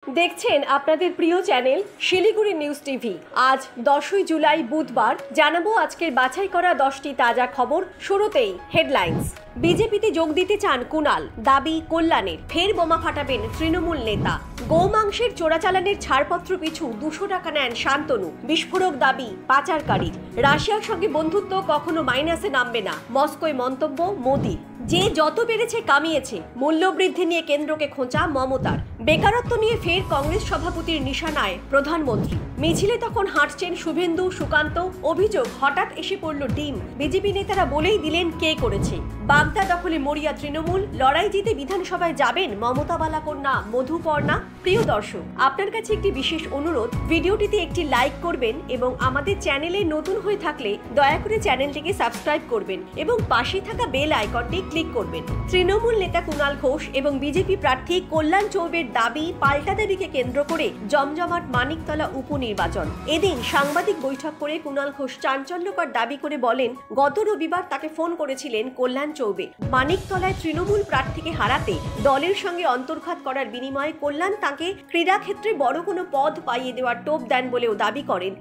দেখছেন আপনাদের প্রিয় চ্যানেল শিলিগুড়ি নিউজ টিভি। আজ 10ই জুলাই বুধবার জানাবো আজকের বাছাই করা 10টি তাজা খবর। শুরুতেই হেডলাইন্স। বিজেপিতে যোগ দিতে চান কুণাল, দাবি কল্যাণের। ফের বোমা ফাটাবেন তৃণমূল নেতা। গোমাংসের চোরাচালানের ছাড়পত্র পিছু 200 টাকা নেন শান্তনু। বিস্ফোরক দাবি পাচারকারীর। রাশিয়ার সঙ্গে বন্ধুত্ব কখনো মাইনাসে নামবে না, মস্কোয় মন্তব্য মোদি। যে যত বেড়েছে কামিয়েছে, মূল্যবৃদ্ধি নিয়ে কেন্দ্রকে খোঁচা মমতার। বেকারত্ব নিয়ে ফের কংগ্রেস সভাপতির নিশানায় প্রধানমন্ত্রী। মিছিলে তখন হাঁটছেন শুভেন্দু সুকান্ত। অভিযোগ হঠাৎ এসে পড়ল ডিম। বিজেপি নেতারা বলেই দিলেন কে করেছে। বাগদা দখলে মরিয়া তৃণমূল। লড়াই জিতে বিধানসভায় যাবেন মমতা বালা কন্যা মধুপর্ণা। প্রিয় দর্শক, আপনার কাছে একটি বিশেষ অনুরোধ, ভিডিওটিতে একটি লাইক করবেন এবং আমাদের চ্যানেলে নতুন হয়ে থাকলে দয়া করে চ্যানেলটিকে সাবস্ক্রাইব করবেন এবং পাশে থাকা বেল আইকনটি ক্লিক করবেন। তৃণমূল নেতা কুণাল ঘোষ এবং বিজেপি প্রার্থী কল্যাণ চৌবের দাবি পাল্টা দাবিকে কেন্দ্র করে জমজমাট মানিকতলা উপনির্বাচন। এদিন সাংবাদিক বৈঠক করে কুণাল ঘোষ চাঞ্চল্যকর দাবি করে বলেন, গত রবিবার তাকে ফোন করেছিলেন কল্যাণ চৌবে। মানিকতলায় তৃণমূল প্রার্থীকে হারাতে দলের সঙ্গে অন্তর্ঘাত করার বিনিময়ে কল্যাণ তাকে ক্রীড়াক্ষেত্রে বড় কোনো পদ পাইয়ে দেওয়ার টোপ দেন বলেও দাবি করেন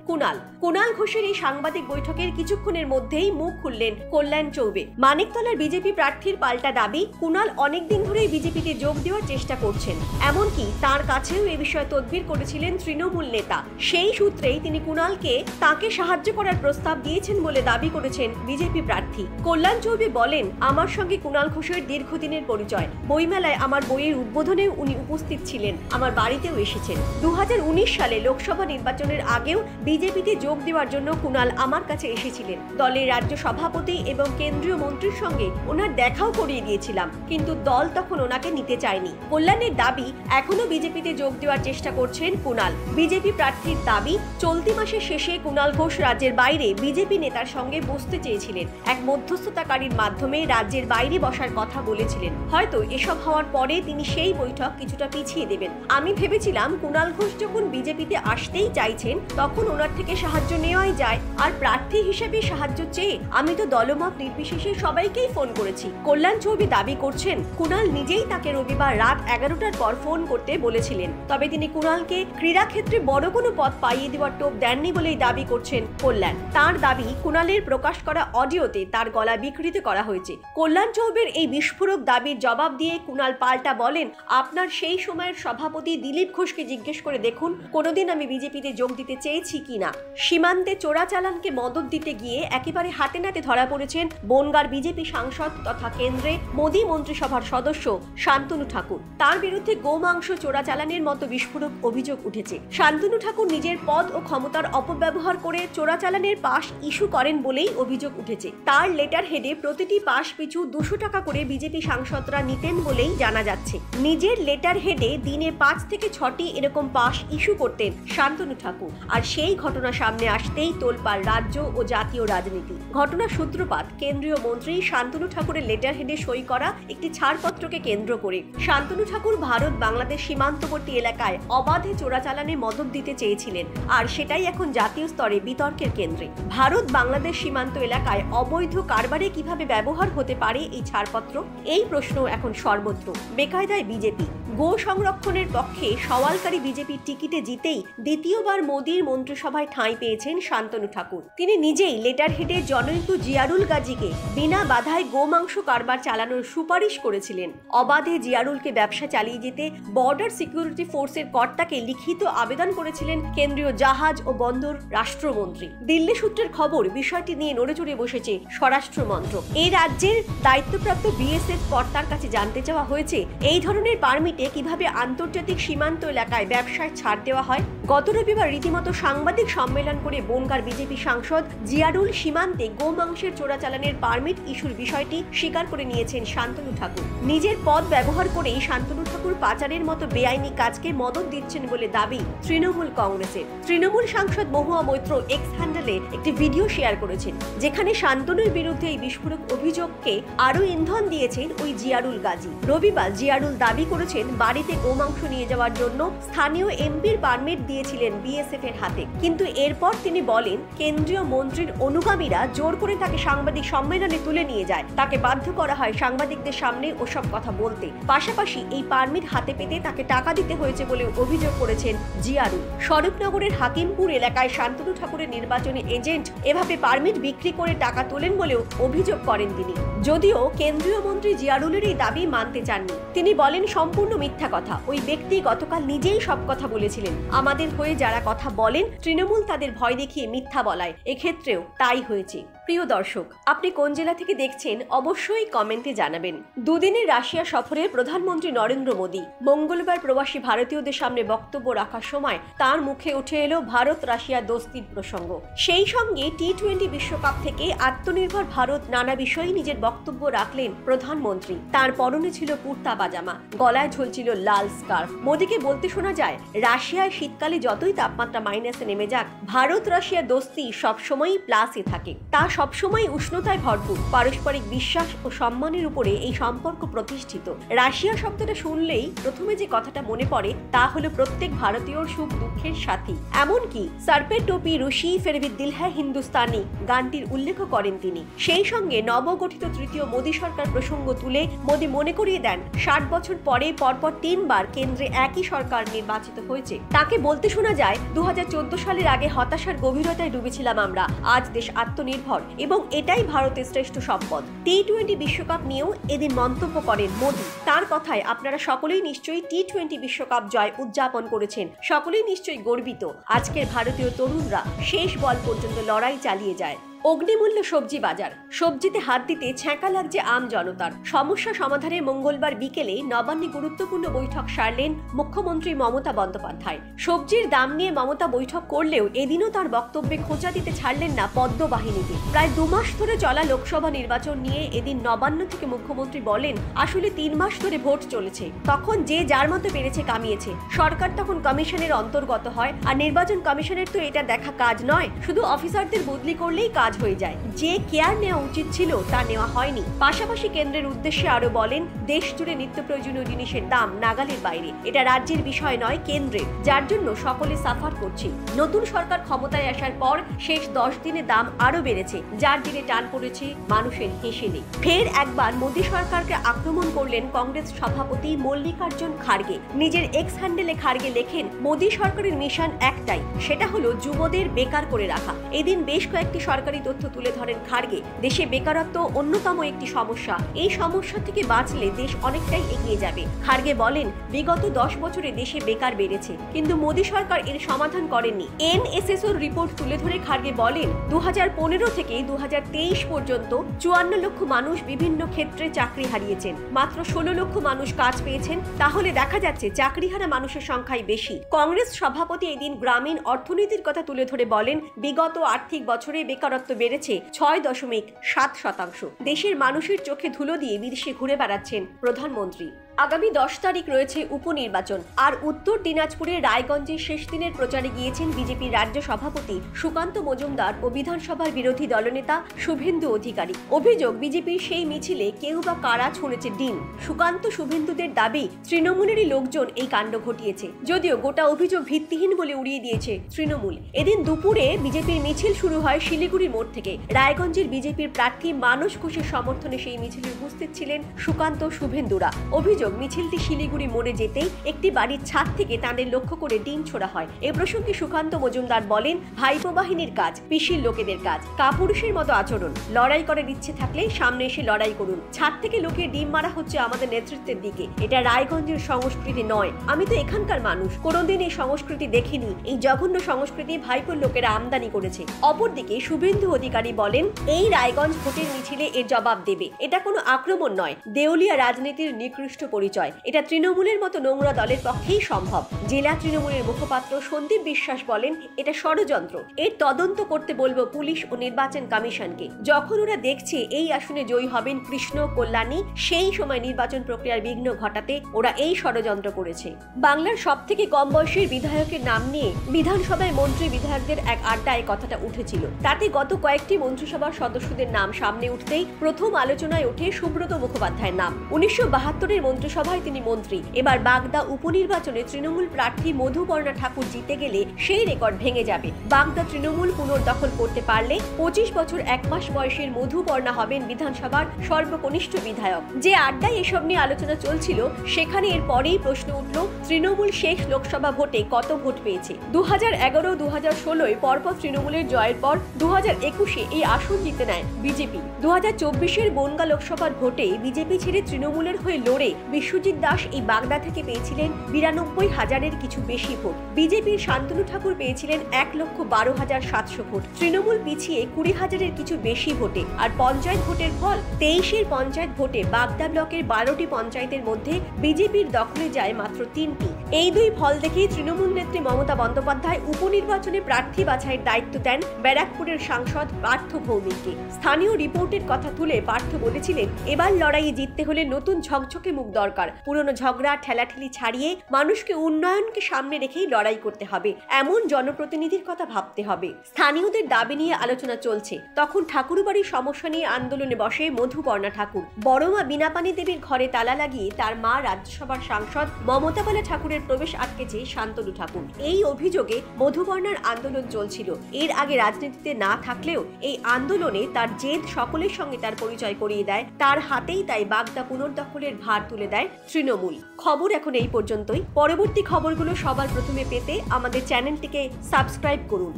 কুণাল ঘোষের এই সাংবাদিক বৈঠকের কিছুক্ষণের মধ্যেই মুখ খুললেন কল্যাণ চৌবে। মানিকতলার বিজেপি প্রার্থীর পাল্টা দাবি, কুণাল অনেকদিন ধরেই বিজেপিতে যোগ দেওয়ার চেষ্টা করছেন। এমনকি তার কাছেও এ বিষয়ে তদবির করেছিলেন তৃণমূল নেতা। সেই সূত্রেই তিনি কুণালকে তাকে সাহায্য করার প্রস্তাব দিয়েছেন বলে দাবি করেছেন বিজেপি প্রার্থী। কল্যাণ চৌবে বলেন, আমার সঙ্গে কুণাল ঘোষের দীর্ঘদিনের পরিচয়। বইমেলায় আমার বইয়ের উদ্বোধনেও উনি উপস্থিত ছিলেন, আমার বাড়িতেও এসেছেন। 2019 সালে লোকসভা নির্বাচনের আগেও বিজেপিতে যোগ দেওয়ার জন্য কুণাল আমার কাছে এসেছিলেন। দলের রাজ্য সভাপতি এবং কেন্দ্রীয় মন্ত্রীর সঙ্গে ওনার দেখাও করিয়ে দিয়েছিলাম, কিন্তু দল তখন ওনাকে নিতে চায়নি। কল্যাণের দাবি, এখনো বিজেপিতে যোগ দেওয়ার চেষ্টা করছেন কুণাল। বিজেপি প্রার্থীর দাবি, চলতি মাসের শেষে কুণাল ঘোষ রাজ্যের বাইরে বিজেপি নেতার সঙ্গে বসতে চেয়েছিলেন। এক মধ্যস্থতাকারীর মাধ্যমে রাজ্যের বাইরে বসার কথা বলেছিলেন। হয়তো এসব হওয়ার পরে তিনি সেই বৈঠক কিছুটা পিছিয়ে দেবেন। আমি ভেবেছিলাম কুণাল ঘোষ যখন বিজেপিতে আসতেই চাইছেন তখন ওনার থেকে সাহায্য নেওয়াই যায়। আর প্রার্থী হিসেবে সাহায্য চেয়ে আমি তো দলমত নির্বিশেষে সবাইকেই ফোন করেছি। কল্যাণ চৌবে দাবি করছেন, কুণাল নিজেই তাকে রবিবার রাত 11টার পর ফোন করতে বলেছিলেন। তবে তিনি কুণালকে ক্রীড়াক্ষেত্রে বড় কোনো পদ পাইয়ে দেওয়ার টোপ দেননি বলেই দাবি করছেন কল্যাণ। তার দাবি, কুণালের প্রকাশ করা অডিওতে তার গলা বিকৃত করা হয়েছে। কল্যাণ চৌবের এই বিস্ফোরক দাবির জবাব দিয়ে কুণাল পাল্টা বলেন, আপনার সেই সময়ের সভাপতি দিলীপ ঘোষকে জিজ্ঞেস করে দেখুন কোনোদিন আমি বিজেপিতে যোগ দিতে চেয়েছি কিনা। সীমান্তে চোরাচালানকে মদত দিতে গিয়ে একেবারে হাতে নাতে ধরা পড়েছেন বনগাঁর বিজেপি সাংসদ তথা কেন্দ্রে মোদী মন্ত্রিসভার সদস্য শান্তনু ঠাকুর। তার বিরুদ্ধে গোমাংস চোরাচালানের মতো বিস্ফোরক অভিযোগ উঠেছে। শান্তনু ঠাকুর নিজের পদ ও ক্ষমতার অপব্যবহার করে চোরাচালানের পাস ইস্যু করেন বলেই অভিযোগ উঠেছে। তার লেটার হেডে প্রতিটি পাস পিছু 200 টাকা করে বিজেপি সাংসদরা নিতেন বলেই জানা যাচ্ছে। নিজের লেটার হেডে দিনে 5 থেকে 6টি এরকম পাস ইস্যু করতেন শান্তনু ঠাকুর। আর সেই ঘটনা সামনে আসতেই তোলপাড় রাজ্য ও জাতীয় রাজনীতি। ঘটনার সূত্রপাত কেন্দ্রীয় মন্ত্রী শান্তনু ঠাকুরের লেটার হেডে সই করা একটি ছাড়পত্রকে কেন্দ্র করে। শান্তনু ঠাকুর ভারত বাংলাদেশ সীমান্তবর্তী এলাকায় অবাধে চোরাচালানে মদত দিতে চেয়েছিলেন, আর সেটাই এখন জাতীয় স্তরে বিতর্কের কেন্দ্রে। ভারত বাংলাদেশ সীমান্ত এলাকায় অবৈধ কারবারে কিভাবে ব্যবহার হতে পারে এই ছাড়পত্র, এই প্রশ্ন এখন সর্বত্র। বেকায়দায় বিজেপি। গো সংরক্ষণের পক্ষে সওয়ালকারী বিজেপির টিকিটে জিতেই দ্বিতীয়বার মোদীর মন্ত্রিসভায় ঠাঁই পেয়েছেন শান্তনু ঠাকুর। তিনি নিজেই লেটার হেডে জনৈক জিয়ারুল গাজীকে বিনা বাধায় গোমাংস কারবার চালানোর সুপারিশ করেছিলেন। অবাধে জিয়ারুলকে ব্যবসা চালিয়ে যেতে বর্ডার সিকিউরিটি ফোর্সের কর্তাকে লিখিত আবেদন করেছিলেন কেন্দ্রীয় জাহাজ ও বন্দর রাষ্ট্রমন্ত্রী। দিল্লি সূত্রের খবর, বিষয়টি নিয়ে নড়েচড়ে বসেছে স্বরাষ্ট্র মন্ত্রক। এই রাজ্যের দায়িত্বপ্রাপ্ত বিএসএফ কর্তার কাছে জানতে চাওয়া হয়েছে, এই ধরনের পারমিটে কিভাবে আন্তর্জাতিক সীমান্ত এলাকায় ব্যবসায় ছাড় দেওয়া হয়। গত রবিবার রীতিমতো সাংবাদিক সম্মেলন করে বনগাঁর বিজেপি সাংসদ জিয়ারুল সীমান্তে গোমাংসের চোরাচালানের পারমিট ইস্যুর বিষয়টি স্বীকার করে নিয়েছেন শান্তনু ঠাকুর। নিজের পদ ব্যবহার করেই শান্তনু ঠাকুর পাচারের মতো বেআইনি কাজকে মদত দিচ্ছেন বলে দাবি তৃণমূল কংগ্রেসের। তৃণমূল সাংসদ মহুয়া মৈত্র এক্স হ্যান্ডেলে একটি ভিডিও শেয়ার করেছেন, যেখানে শান্তনুর বিরুদ্ধে এই বিস্ফোরক অভিযোগকে আরো ইন্ধন দিয়েছেন ওই জিয়ারুল গাজী। রবিবার জিয়ারুল দাবি করেছেন বাড়িতে গোমাংস নিয়ে যাওয়ার জন্য স্থানীয় এমপির পারমিট দিয়েছিলেন বিএসএফ এর হাতে, কিন্তু এরপর তিনি বলেন কেন্দ্রীয় মন্ত্রীর অনুগামীরা জোর করে তাকে সাংবাদিক সম্মেলনে তুলে নিয়ে যায়, তাকে বাধ্য করা হয় সাংবাদিকদের সামনে ওসব কথা বলতে। পাশাপাশি এই পারমিট হাতে পেতে তাকে টাকা দিতে হয়েছে বলে অভিযোগ করেছেন জিয়ারুল। স্বরূপনগরের হাকিমপুর এলাকায় শান্তনু ঠাকুরের নির্বাচনী এজেন্ট এভাবে পারমিট বিক্রি করে টাকা তোলেন বলেও অভিযোগ করেন তিনি। যদিও কেন্দ্রীয় মন্ত্রী জিয়ারুলের এই দাবি মানতে চাননি। তিনি বলেন সম্পূর্ণ মিথ্যা কথা, ওই ব্যক্তি গতকাল নিজেই সব কথা বলেছিলেন। আমাদের হয়ে যারা কথা বলেন তৃণমূল তাদের ভয় দেখিয়ে মিথ্যা বলায়, এক্ষেত্রেও তাই হয়েছে। প্রিয় দর্শক, আপনি কোন জেলা থেকে দেখছেন অবশ্যই কমেন্টে জানাবেন। দুদিনের রাশিয়া সফরে প্রধানমন্ত্রী নরেন্দ্র মোদী মঙ্গলবার প্রবাসী ভারতীয়দের সামনে বক্তব্য রাখার সময় তার মুখে উঠে এলো ভারত রাশিয়া দোস্তির প্রসঙ্গ। সেই সঙ্গে টি-20 বিশ্বকাপ থেকে আত্মনির্ভর ভারত নানা বিষয়ে নিজের বক্তব্য রাখলেন প্রধানমন্ত্রী। তার পরনে ছিল কুর্তা পাজামা, গলায় ঝুলছিল লাল স্কার্ফ। মোদীকে বলতে শোনা যায়, রাশিয়ায় শীতকালে যতই তাপমাত্রা মাইনাসে নেমে যাক, ভারত রাশিয়া দোস্তি সবসময়ই প্লাসে থাকে। তা সবসময় উষ্ণতায় ভরপুর। পারস্পরিক বিশ্বাস ও সম্মানের উপরে এই সম্পর্ক প্রতিষ্ঠিত। রাশিয়া শব্দটা শুনলেই প্রথমে যে কথাটা মনে পড়ে তা হলো প্রত্যেক ভারতীয়র সুখ দুঃখের সাথী। এমনকি সারপে টোপি রুশি ফেরবি দিল হ্যায় হিন্দুস্তানি গানটির উল্লেখ করেন তিনি। সেই সঙ্গে নবগঠিত তৃতীয় মোদী সরকার প্রসঙ্গ তুলে মোদী মনে করিয়ে দেন 60 বছর পরে পরপর 3 বার কেন্দ্রে একই সরকার নির্বাচিত হয়েছে। তাকে বলতে শোনা যায়, 2014 সালের আগে হতাশার গভীরতায় ডুবেছিলাম আমরা, আজ দেশ আত্মনির্ভর এবং এটাই ভারতের শ্রেষ্ঠ সম্পদ। টি-20 বিশ্বকাপ নিয়েও এদিন মন্তব্য করেন মোদী। তার কথায় আপনারা সকলেই নিশ্চয়ই টি-20 বিশ্বকাপ জয় উদযাপন করেছেন, সকলেই নিশ্চয়ই গর্বিত। আজকের ভারতীয় তরুণরা শেষ বল পর্যন্ত লড়াই চালিয়ে যায়। অগ্নিমূল্য সবজি বাজার, সবজিতে হাত দিতে ছ্যাঁকা লাগছে আম জনতার। সমস্যা সমাধানে মঙ্গলবার বিকেলে নবান্নে গুরুত্বপূর্ণ বৈঠক সারলেন মুখ্যমন্ত্রী মমতা বন্দ্যোপাধ্যায়। সবজির দাম নিয়ে মমতা বৈঠক করলেও এদিনও তার বক্তব্যে খোঁচা দিতে ছাড়লেন না পদ্ম বাহিনীকে। প্রায় 2 মাস ধরে চলা লোকসভা নির্বাচন নিয়ে এদিন নবান্ন থেকে মুখ্যমন্ত্রী বলেন, আসলে 3 মাস ধরে ভোট চলেছে, তখন যে যার মতো পেরেছে কামিয়েছে। সরকার তখন কমিশনের অন্তর্গত হয়, আর নির্বাচন কমিশনের তো এটা দেখা কাজ নয়, শুধু অফিসারদের বদলি করলেই কাজ হয়ে যায়। যে কেয়ার নেওয়া উচিত ছিল তা নেওয়া হয়নি। পাশাপাশি কেন্দ্রের উদ্দেশ্যে আরো বলেন, দেশ জুড়ে নিত্য প্রয়োজনীয় জিনিসের দাম নাগালের বাইরে। এটা রাজ্যের বিষয় নয়, কেন্দ্রের, যার জন্য সকলে সাফার করছে। নতুন সরকার ক্ষমতায় আসার পর শেষ 10 দিনে দাম আরো বেড়েছে, যার দিনে টান পড়েছে মানুষের হেসে নেই। ফের একবার মোদী সরকারকে আক্রমণ করলেন কংগ্রেস সভাপতি মল্লিকার্জুন খাড়গে। নিজের এক্স হ্যান্ডেলে খাড়গে লেখেন, মোদী সরকারের মিশন একটাই, সেটা হলো যুবদের বেকার করে রাখা। এদিন বেশ কয়েকটি সরকারি তথ্য তুলে ধরেন খাড়গে। দেশে বেকারত্ব অন্যতম একটি সমস্যা, এই সমস্যা থেকে বাঁচলে দেশ অনেকটাই এগিয়ে যাবে। খাড়গে বলেন, বিগত 10 বছরে দেশে বেকার বেড়েছে, কিন্তু মোদী সরকার এর সমাধান করেননি। এনএসএসওর রিপোর্ট তুলে ধরে খাড়গে বলেন, 2015 থেকে 2023 পর্যন্ত 54 লক্ষ মানুষ বিভিন্ন ক্ষেত্রে চাকরি হারিয়েছেন, মাত্র 16 লক্ষ মানুষ কাজ পেয়েছেন। তাহলে দেখা যাচ্ছে চাকরিহারা মানুষের সংখ্যাই বেশি। কংগ্রেস সভাপতি এদিন গ্রামীণ অর্থনীতির কথা তুলে ধরে বলেন, বিগত আর্থিক বছরে বেকারত্ব বেড়েছে 6.7%। দেশের মানুষের চোখে ধুলো দিয়ে বিদেশে ঘুরে বেড়াচ্ছেন প্রধানমন্ত্রী। আগামী 10 তারিখ রয়েছে উপনির্বাচন, আর উত্তর দিনাজপুরের রায়গঞ্জে শেষ দিনের প্রচারে গিয়েছেন বিজেপির রাজ্য সভাপতি সুকান্ত মজুমদার ও বিধানসভার বিরোধী দলনেতা শুভেন্দু অধিকারী। অভিযোগ, বিজেপির সেই মিছিলে কেউ বা কারা ছুঁড়েছে ডিম। সুকান্ত শুভেন্দুদের দাবি, তৃণমূলেরই লোকজন এই কাণ্ড ঘটিয়েছে, যদিও গোটা অভিযোগ ভিত্তিহীন বলে উড়িয়ে দিয়েছে তৃণমূল। এদিন দুপুরে বিজেপির মিছিল শুরু হয় শিলিগুড়ির মোড় থেকে। রায়গঞ্জের বিজেপির প্রার্থী মানস ঘোষের সমর্থনে সেই মিছিলে উপস্থিত ছিলেন সুকান্ত শুভেন্দুরা। অভিযোগ, মিছিলটি শিলিগুড়ি মোড়ে যেতেই একটি বাড়ির ছাদ থেকে তাদের লক্ষ্য করে ডিম ছোড়া হয়। এ প্রসঙ্গে সুকান্ত মজুমদার বলেন, ভাইপো বাহিনীর কাজ, পিসির লোকেদের কাজ, কাপুরুষের মতো আচরণ। লড়াই করার ইচ্ছে থাকলে সামনে এসে লড়াই করুন। ছাদ থেকে লোকে ডিম মারা হচ্ছে আমাদের নেতৃত্বের দিকে। এটা রায়গঞ্জের সংস্কৃতি নয়। আমি তো এখানকার মানুষ, কোনোদিন এই সংস্কৃতি দেখিনি। এই জঘন্য সংস্কৃতি ভাইপোর লোকেরা আমদানি করেছে। অপরদিকে শুভেন্দু অধিকারী বলেন, এই রায়গঞ্জ ভোটের মিছিলে এর জবাব দেবে। এটা কোনো আক্রমণ নয়, দেউলিয়া রাজনীতির নিকৃষ্ট পরিচয়। এটা তৃণমূলের মতো নোংরা দলের পক্ষেই সম্ভব। জেলা তৃণমূলের মুখপাত্র সন্দীপ বিশ্বাস বলেন, এটা ষড়যন্ত্র। এর তদন্ত করতে বলবো পুলিশ ও নির্বাচন কমিশনকে। যখন ওরা দেখছে এই আসনে জয়ী হবেন কৃষ্ণ কল্যাণী, সেই সময় নির্বাচন প্রক্রিয়ার বিঘ্ন ঘটাতে ওরা এই ষড়যন্ত্র করেছে। বাংলার সবথেকে কম বয়সের বিধায়কের নাম নিয়ে বিধানসভায় মন্ত্রী বিধায়কদের এক আড্ডায় কথাটা উঠেছিল। তাতে গত কয়েকটি মন্ত্রিসভার সদস্যদের নাম সামনে উঠতেই প্রথম আলোচনায় ওঠে সুব্রত মুখোপাধ্যায়ের নাম। 1972-এর মন্ত্রিসভায় তিনি মন্ত্রী। এবার বাগদা উপনির্বাচনে তৃণমূল প্রার্থী মধুপর্ণা ঠাকুর জিতে গেলে সেই রেকর্ড ভেঙে যাবে। বাগদা তৃণমূল পুনর্দখল করতে পারলে 25 বছর 1 মাস বয়সের মধুপর্ণা হবেন বিধানসভার সর্বকনিষ্ঠ বিধায়ক। যে আড্ডায় এসব নিয়ে আলোচনা চলছিল, সেখানে এর পরেই প্রশ্ন উঠল, তৃণমূল শেষ লোকসভা ভোটে কত ভোট পেয়েছে। 2011-2016 পরপর তৃণমূলের জয়ের পর 2021-এ এই আসন জিতে নেয় বিজেপি। 2024-এর বনগাঁ লোকসভার ভোটে বিজেপি ছেড়ে তৃণমূলের হয়ে লড়ে বিশ্বজিৎ দাস এই বাগদা থেকে পেয়েছিলেন 92,000-এর কিছু বেশি ভোট। বিজেপির শান্তনু ঠাকুর পেয়েছিলেন 1,12,700 ভোট। তৃণমূল পিছিয়ে 20,000-এর কিছু বেশি ভোটে। আর পঞ্চায়েত ভোটের ফল, 23-এর পঞ্চায়েত ভোটে বাগদা ব্লকের 12টি পঞ্চায়েতের মধ্যে বিজেপির দখলে যায় মাত্র 3টি। এই দুই ফল দেখেই তৃণমূল নেত্রী মমতা বন্দ্যোপাধ্যায় উপনির্বাচনে প্রার্থী বাছাইয়ের দায়িত্ব দেন ব্যারাকপুরের সাংসদ পার্থ ভৌমিককে। স্থানীয় রিপোর্টের কথা তুলে পার্থ বলেছিলেন, এবার লড়াইয়ে জিততে হলে নতুন ঝকঝকে মুখ দরকার। পুরনো ঝগড়া ঠেলাঠেলি ছাড়িয়ে মানুষকে উন্নয়নকে সামনে রেখেই লড়াই করতে হবে। এমন জনপ্রতিনিধির কথা ভাবতে হবে। স্থানীয়দের দাবি নিয়ে আলোচনা চলছে, তখন ঠাকুরবাড়ির সমস্যা নিয়ে আন্দোলনে বসে মধুপর্ণা ঠাকুর। বড়মা বীণাপানি দেবীর ঘরে তালা লাগিয়ে তার মা রাজ্যসভার সাংসদ মমতাবালা ঠাকুরের প্রবেশ আটকেছে শান্তনু ঠাকুর। এই অভিযোগে মধুপর্ণার আন্দোলন চলছিল। এর আগে রাজনীতিতে না থাকলেও এই আন্দোলনে তার জেদ সকলের সঙ্গে তার পরিচয় করিয়ে দেয়। তার হাতেই তাই বাগদা পুনর্দখলের ভার তুলে দেয় তৃণমূল। খবর এখন এই পর্যন্তই। পরবর্তী খবরগুলো সবার প্রথমে পেতে আমাদের চ্যানেলটিকে সাবস্ক্রাইব করুন।